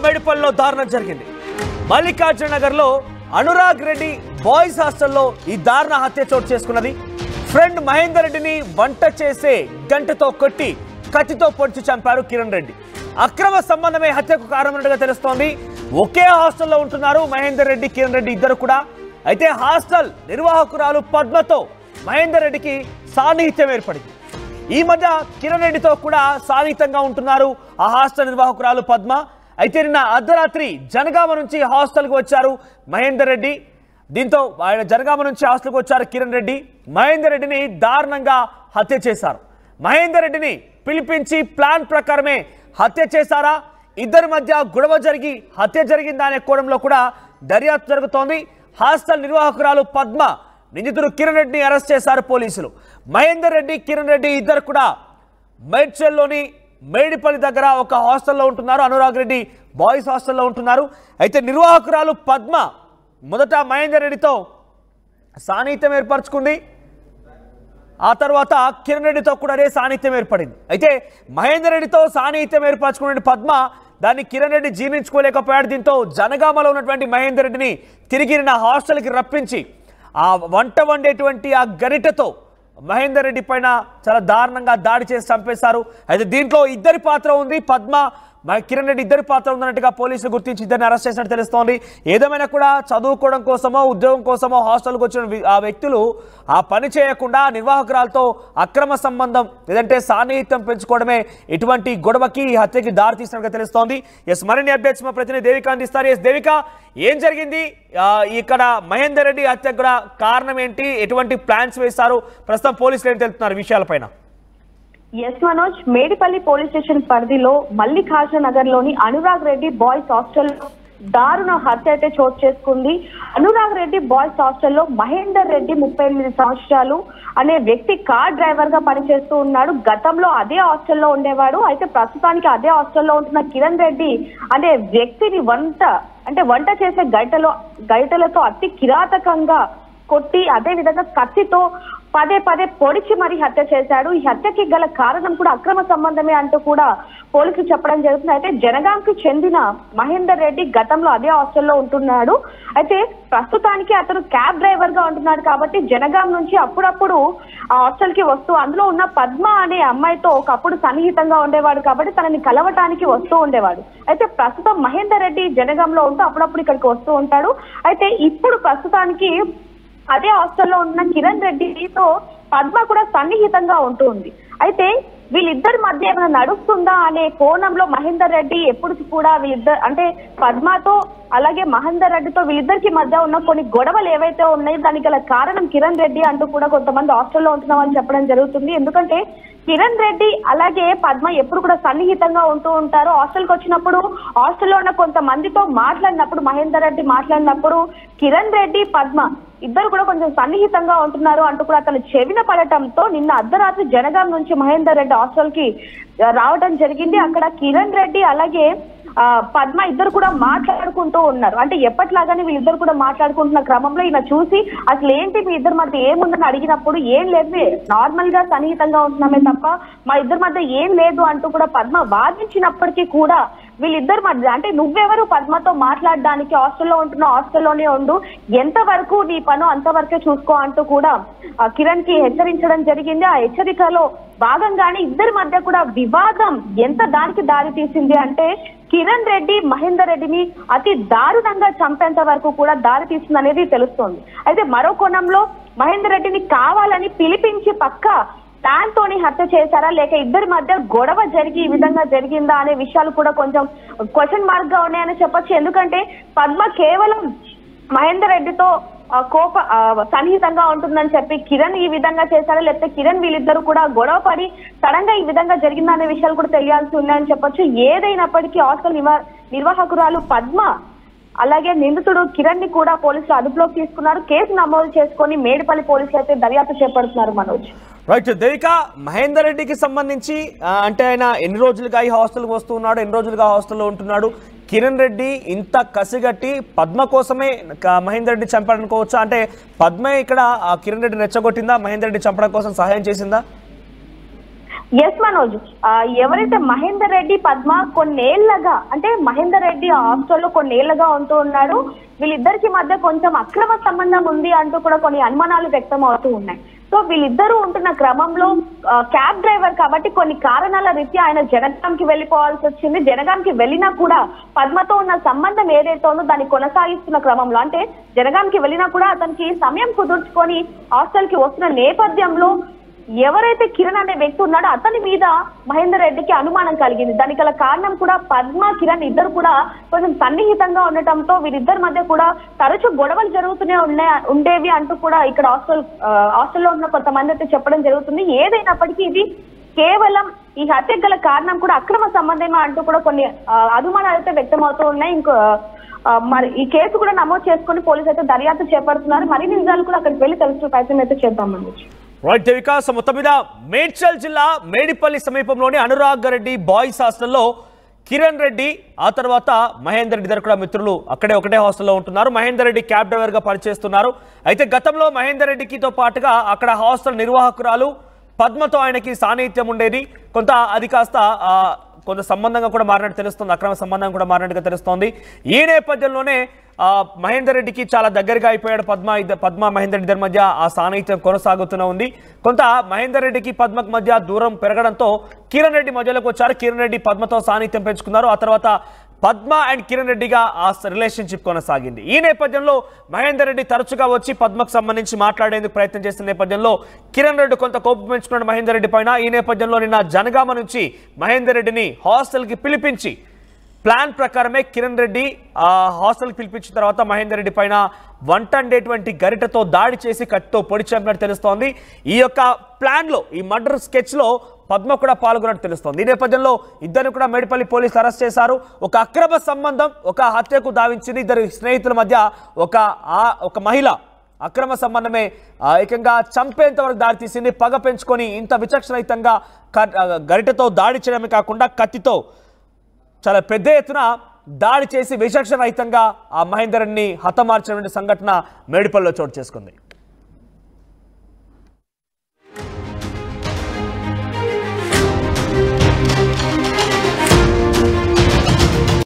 మేడిపల్లిలో దారుణం జరిగింది. మల్లికార్జున నగర్లో అనురాగ్ రెడ్డి బాయ్స్ హాస్టల్లో ఈ దారుణ హత్య చోటు చేసుకున్నది. ఫ్రెండ్ మహేందర్ రెడ్డిని వంట చేసే గంటతో కొట్టి కత్తితో పొడిచి చంపారు కిరణ్ రెడ్డి. అక్రమ సంబంధమే హత్యకు కారణమైనట్టుగా తెలుస్తోంది. ఒకే హాస్టల్లో ఉంటున్నారు మహేందర్ రెడ్డి, కిరణ్ రెడ్డి ఇద్దరు కూడా. అయితే హాస్టల్ నిర్వాహకురాలు పద్మతో మహేందర్ రెడ్డికి సాన్నిహిత్యం ఏర్పడింది. ఈ మధ్య కిరణ్ రెడ్డితో కూడా సాన్నిహితంగా ఉంటున్నారు ఆ హాస్టల్ నిర్వాహకురాలు పద్మ. అయితే నిన్న అర్ధరాత్రి జనగామ నుంచి హాస్టల్కి వచ్చారు మహేందర్ రెడ్డి. దీంతో ఆయన జనగామ నుంచి హాస్టల్కి వచ్చారు కిరణ్ రెడ్డి. మహేందర్ రెడ్డిని దారుణంగా హత్య చేశారు. మహేందర్ రెడ్డిని పిలిపించి ప్లాన్ ప్రకారమే హత్య చేశారా, ఇద్దరి మధ్య గొడవ జరిగి హత్య జరిగిందా అనే కోణంలో కూడా దర్యాప్తు జరుగుతోంది. హాస్టల్ నిర్వాహకురాలు పద్మ, నిందితుడు కిరణ్ రెడ్డిని అరెస్ట్ చేశారు పోలీసులు. మహేందర్ రెడ్డి, కిరణ్ రెడ్డి ఇద్దరు కూడా మేడ్చల్లోని మేడిపల్లి దగ్గర ఒక హాస్టల్లో ఉంటున్నారు. అనురాగ్ రెడ్డి బాయ్స్ హాస్టల్లో ఉంటున్నారు. అయితే నిర్వాహకురాలు పద్మ మొదట మహేందర్ రెడ్డితో సాన్నిహిత్యం ఏర్పరచుకుంది. ఆ తర్వాత కిరణ్ రెడ్డితో కూడా అదే సాన్నిహిత్యం ఏర్పడింది. అయితే మహేందర్ రెడ్డితో సాన్నిహిత్యం ఏర్పరచుకున్న పద్మ దాన్ని కిరణ్ రెడ్డి జీర్ణించుకోలేకపోయాడు. దీంతో జనగామలో ఉన్నటువంటి మహేందర్ రెడ్డిని తిరిగి నా హాస్టల్కి రప్పించి ఆ వంట వండేటువంటి ఆ గరిటతో మహేందర్ రెడ్డి పైన చాలా దారుణంగా దాడి చేసి చంపేశారు. అయితే దీంట్లో ఇద్దరి పాత్ర ఉంది. పద్మ, కిరణ్ రెడ్డి ఇద్దరి పాత్ర ఉందన్నట్టుగా పోలీసులు గుర్తించి ఇద్దరిని అరెస్ట్ చేసినట్టు తెలుస్తోంది. ఏదేమైనా కూడా చదువుకోవడం కోసమో ఉద్యోగం కోసమో హాస్టల్కి వచ్చిన ఆ వ్యక్తులు ఆ పని చేయకుండా నిర్వాహకురాలతో అక్రమ సంబంధం లేదంటే సాన్నిహిత్యం పెంచుకోవడమే ఇటువంటి గొడవకి హత్యకి దారి తీసినట్టుగా తెలుస్తోంది. ఎస్, మరిన్ని అప్డేట్స్ మా ప్రతినిధి దేవిక అందిస్తారు. ఎస్ దేవిక, ఏం జరిగింది ఇక్కడ మహేందర్ రెడ్డి హత్యకు కూడా కారణం ఏంటి, ఎటువంటి ప్లాన్స్ వేశారు, ప్రస్తుతం పోలీసులు ఏం తెలుపుతున్నారు విషయాలపైన? Yes Manoj, Medipalli police station పరిధిలో మల్లికార్జున నగర్ లోని అనురాగ్ రెడ్డి బాయ్స్ హాస్టల్ దారుణ హత్య అయితే చోటు చేసుకుంది. అనురాగ్ రెడ్డి బాయ్స్ హాస్టల్లో మహేందర్ రెడ్డి 38 సంవత్సరాలు అనే వ్యక్తి కార్ డ్రైవర్ గా పనిచేస్తూ ఉన్నాడు. గతంలో అదే హాస్టల్లో ఉండేవాడు. అయితే ప్రస్తుతానికి అదే హాస్టల్లో ఉంటున్న కిరణ్ రెడ్డి అనే వ్యక్తిని వంట చేసే గైటలతో అతి కిరాతకంగా కొట్టి అదే విధంగా కత్తితో పదే పొడిచి మరి హత్య చేశాడు. ఈ హత్యకి గల కారణం కూడా అక్రమ సంబంధమే అంటూ కూడా పోలీసులు చెప్పడం జరుగుతుంది. అయితే జనగాంకి చెందిన మహేందర్ రెడ్డి గతంలో అదే హాస్టల్లో ఉంటున్నాడు. అయితే ప్రస్తుతానికి అతను క్యాబ్ డ్రైవర్ గా ఉంటున్నాడు కాబట్టి జనగాం నుంచి అప్పుడప్పుడు ఆ హాస్టల్ కి వస్తూ అందులో ఉన్న పద్మ అనే అమ్మాయితో ఒకప్పుడు సన్నిహితంగా ఉండేవాడు కాబట్టి తనని కలవటానికి వస్తూ ఉండేవాడు. అయితే ప్రస్తుతం మహేందర్ రెడ్డి జనగాంలో ఉంటూ అప్పుడప్పుడు ఇక్కడికి వస్తూ ఉంటాడు. అయితే ఇప్పుడు ప్రస్తుతానికి అదే హాస్టల్లో ఉన్న కిరణ్ రెడ్డితో పద్మ కూడా సన్నిహితంగా ఉంటుంది. అయితే వీళ్ళిద్దరి మధ్య ఏమైనా నడుస్తుందా అనే కోణంలో మహేందర్ రెడ్డి ఎప్పుడు కూడా అంటే పద్మతో అలాగే మహేందర్ రెడ్డితో వీళ్ళిద్దరికి మధ్య ఉన్న కొన్ని గొడవలు ఏవైతే ఉన్నాయో దానికి గల కారణం కిరణ్ రెడ్డి అంటూ కూడా కొంతమంది హాస్టల్లో ఉంటున్నామని చెప్పడం జరుగుతుంది. ఎందుకంటే కిరణ్ రెడ్డి అలాగే పద్మ ఎప్పుడు కూడా సన్నిహితంగా ఉంటూ ఉంటారు. హాస్టల్కి వచ్చినప్పుడు హాస్టల్లో ఉన్న కొంతమందితో మాట్లాడినప్పుడు మహేందర్ రెడ్డి మాట్లాడినప్పుడు కిరణ్ రెడ్డి పద్మ ఇద్దరు కూడా కొంచెం సన్నిహితంగా ఉంటున్నారు అంటూ కూడా అతను చెవిన పడటంతో నిన్న అర్ధరాత్రి జనగాం నుంచి మహేందర్ రెడ్డి హాస్టల్ కి రావడం జరిగింది. అక్కడ కిరణ్ రెడ్డి అలాగే పద్మ ఇద్దరు కూడా మాట్లాడుకుంటూ ఉన్నారు. అంటే ఎప్పటిలాగానే వీళ్ళిద్దరు కూడా మాట్లాడుకుంటున్న క్రమంలో ఈయన చూసి అసలు ఏంటి మీ ఇద్దరి మధ్య ఏముందని అడిగినప్పుడు ఏం లేదు, నార్మల్ గా సన్నిహితంగా ఉంటున్నామే తప్ప మా ఇద్దరి మధ్య ఏం లేదు అంటూ కూడా పద్మ వాదించినప్పటికీ కూడా వీళ్ళిద్దరి మధ్య అంటే నువ్వెవరు పద్మతో మాట్లాడడానికి, హాస్టల్లో ఉంటున్నా హాస్టల్లోనే ఉండు, ఎంతవరకు నీ పను అంతవరకే చూసుకో అంటూ కూడా కిరణ్ కి హెచ్చరించడం జరిగింది. ఆ హెచ్చరికలో భాగంగానే ఇద్దరి మధ్య కూడా వివాదం ఎంత దానికి దారి తీసింది అంటే కిరణ్ రెడ్డి మహేందర్ రెడ్డిని అతి దారుణంగా చంపేంత వరకు కూడా దారి తీస్తుంది అనేది తెలుస్తోంది. అయితే మరో కోణంలో మహేందర్ రెడ్డిని కావాలని పిలిపించి పక్క ప్లాన్ తోని హత్య చేశారా లేక ఇద్దరి మధ్య గొడవ జరిగి ఈ విధంగా జరిగిందా అనే విషయాలు కూడా కొంచెం క్వశ్చన్ మార్క్ గా ఉన్నాయని చెప్పొచ్చు. ఎందుకంటే పద్మ కేవలం మహేందర్ రెడ్డితో సన్నిహితంగా ఉంటుందని చెప్పి కిరణ్ ఈ విధంగా చేశారా లేకపోతే కిరణ్ వీళ్ళిద్దరు కూడా గొడవ పడి సడన్ గా ఈ విధంగా జరిగిందా అనే విషయాలు కూడా తెలియాల్సి ఉన్నాయని చెప్పొచ్చు. ఏదైనప్పటికీ హాస్టల్ నిర్వాహకురాలు పద్మ అలాగే నిందితుడు కిరణ్ ని కూడా పోలీసులు అదుపులోకి తీసుకున్నారు. కేసు నమోదు చేసుకుని మేడిపల్లి పోలీసులు అయితే దర్యాప్తు చేపడుతున్నారు. మనోజ్, రైట్ దేవిక, మహేందర్ రెడ్డికి సంబంధించి అంటే ఆయన ఎన్ని రోజులుగా ఈ హాస్టల్కి వస్తూ ఉన్నాడు, ఎన్ని రోజులుగా హాస్టల్లో ఉంటున్నాడు, కిరణ్ రెడ్డి ఇంత కసిగట్టి పద్మ కోసమే మహేందర్ రెడ్డి చంపాడనుకోవచ్చా? అంటే పద్మ ఇక్కడ కిరణ్ రెడ్డి రెచ్చగొట్టిందా, మహేందర్ రెడ్డి చంపడం కోసం సహాయం చేసిందా? ఎస్ మనోజ్, ఎవరైతే మహేందర్ రెడ్డి పద్మ కొన్నేళ్లగా అంటే మహేందర్ రెడ్డి హాస్టల్లో కొన్నేళ్లగా ఉంటూ ఉన్నాడు. వీళ్ళిద్దరికి మధ్య కొంచెం అక్రమ సంబంధం ఉంది అంటూ కూడా కొన్ని అనుమానాలు వ్యక్తం అవుతూ ఉన్నాయి. సో వీళ్ళిద్దరూ ఉంటున్న క్రమంలో క్యాబ్ డ్రైవర్ కాబట్టి కొన్ని కారణాల రీత్యా ఆయన జనగాంకి వెళ్ళిపోవాల్సి వచ్చింది. జనగాంకి వెళ్ళినా కూడా పద్మతో ఉన్న సంబంధం ఏదైతే ఉందో దాన్ని కొనసాగిస్తున్న క్రమంలో అంటే జనగాంకి వెళ్ళినా కూడా అతనికి సమయం కుదుర్చుకొని హాస్టల్ కి వస్తున్న నేపథ్యంలో ఎవరైతే కిరణ్ అనే వ్యక్తి ఉన్నాడో అతని మీద మహేందర్ రెడ్డికి అనుమానం కలిగింది. దానికి గల కారణం కూడా పద్మ కిరణ్ ఇద్దరు కూడా కొంచెం సన్నిహితంగా ఉండటంతో వీరిద్దరి మధ్య కూడా తరచూ గొడవలు జరుగుతూనే ఉండేవి అంటూ కూడా ఇక్కడ హాస్టల్లో ఉన్న కొంతమంది అయితే చెప్పడం జరుగుతుంది. ఏదైనప్పటికీ ఇది కేవలం ఈ హత్యకు గల కారణం కూడా అక్రమ సంబంధమే అంటూ కూడా కొన్ని అనుమానాలు అయితే వ్యక్తం అవుతూ ఉన్నాయి. ఇంకో మరి ఈ కేసు కూడా నమోదు చేసుకుని పోలీసు అయితే దర్యాప్తు చేపడుతున్నారు. మరిన్ని నిజాలు కూడా అక్కడికి వెళ్ళి తెలుసుకునే ప్రయత్నం అయితే చేద్దామండి. రైట్ దేవిక, మొత్తం మీద మేడ్చల్ జిల్లా మేడిపల్లి సమీపంలోని అనురాగ్ రెడ్డి బాయ్స్ హాస్టల్లో కిరణ్ రెడ్డి ఆ తర్వాత మహేందర్ రెడ్డి దగ్గర కూడా మిత్రులు అక్కడే ఒకటే హాస్టల్లో ఉంటున్నారు. మహేందర్ రెడ్డి క్యాబ్ డ్రైవర్గా పనిచేస్తున్నారు. అయితే గతంలో మహేందర్ రెడ్డికితో పాటుగా అక్కడ హాస్టల్ నిర్వాహకురాలు పద్మతో ఆయనకి సాన్నిహిత్యం ఉండేది. అది కాస్త కొంత సంబంధంగా కూడా మారినట్టు తెలుస్తుంది, అక్రమ సంబంధం కూడా మారినట్టుగా తెలుస్తోంది. ఈ నేపథ్యంలోనే మహేందర్ రెడ్డికి చాలా దగ్గరగా అయిపోయాడు పద్మ మహేందర్ రెడ్డి మధ్య ఆ సాన్నిహిత్యం కొనసాగుతూనే ఉంది. కొంత మహేందర్ రెడ్డికి పద్మకు మధ్య దూరం పెరగడంతో కిరణ్ రెడ్డి మధ్యలోకి వచ్చారు. కిరణ్ రెడ్డి పద్మతో సాన్నిహిత్యం పెంచుకున్నారు. ఆ తర్వాత పద్మ అండ్ కిరణ్ రెడ్డిగా ఆ రిలేషన్షిప్ కొనసాగింది. ఈ నేపథ్యంలో మహేందర్ రెడ్డి తరచుగా వచ్చి పద్మకు సంబంధించి మాట్లాడేందుకు ప్రయత్నం చేసిన నేపథ్యంలో కిరణ్ రెడ్డి కొంత కోపం పెంచుకున్నాడు మహేందర్ రెడ్డి పైన. ఈ నేపథ్యంలో నిన్న జనగామ నుంచి మహేందర్ రెడ్డిని హాస్టల్కి పిలిపించి ప్లాన్ ప్రకారమే కిరణ్ రెడ్డి హాస్టల్కి పిలిపించిన తర్వాత మహేందర్ రెడ్డి పైన వంటండేటువంటి గరిటతో దాడి చేసి కత్తితో పొడిచినట్టు తెలుస్తోంది. ఈ యొక్క ప్లాన్లో ఈ మర్డర్ స్కెచ్లో పద్మ కూడా పాల్గొన్నట్టు తెలుస్తోంది. ఈ నేపథ్యంలో ఇద్దరిని కూడా మేడిపల్లి పోలీసులు అరెస్ట్ చేశారు. ఒక అక్రమ సంబంధం ఒక హత్యకు దావించింది. ఇద్దరు స్నేహితుల మధ్య ఒక మహిళ అక్రమ సంబంధమే ఏకంగా చంపేంత వరకు దాడి తీసింది. పగ పెంచుకొని ఇంత విచక్షణరహితంగా గరిటతో దాడి చేయడమే కాకుండా కత్తితో చాలా పెద్ద ఎత్తున దాడి చేసి విచక్షణరహితంగా ఆ మహేందర్ రెడ్డిని హతమార్చినటువంటి సంఘటన మేడిపల్లిలో చోటు చేసుకుంది.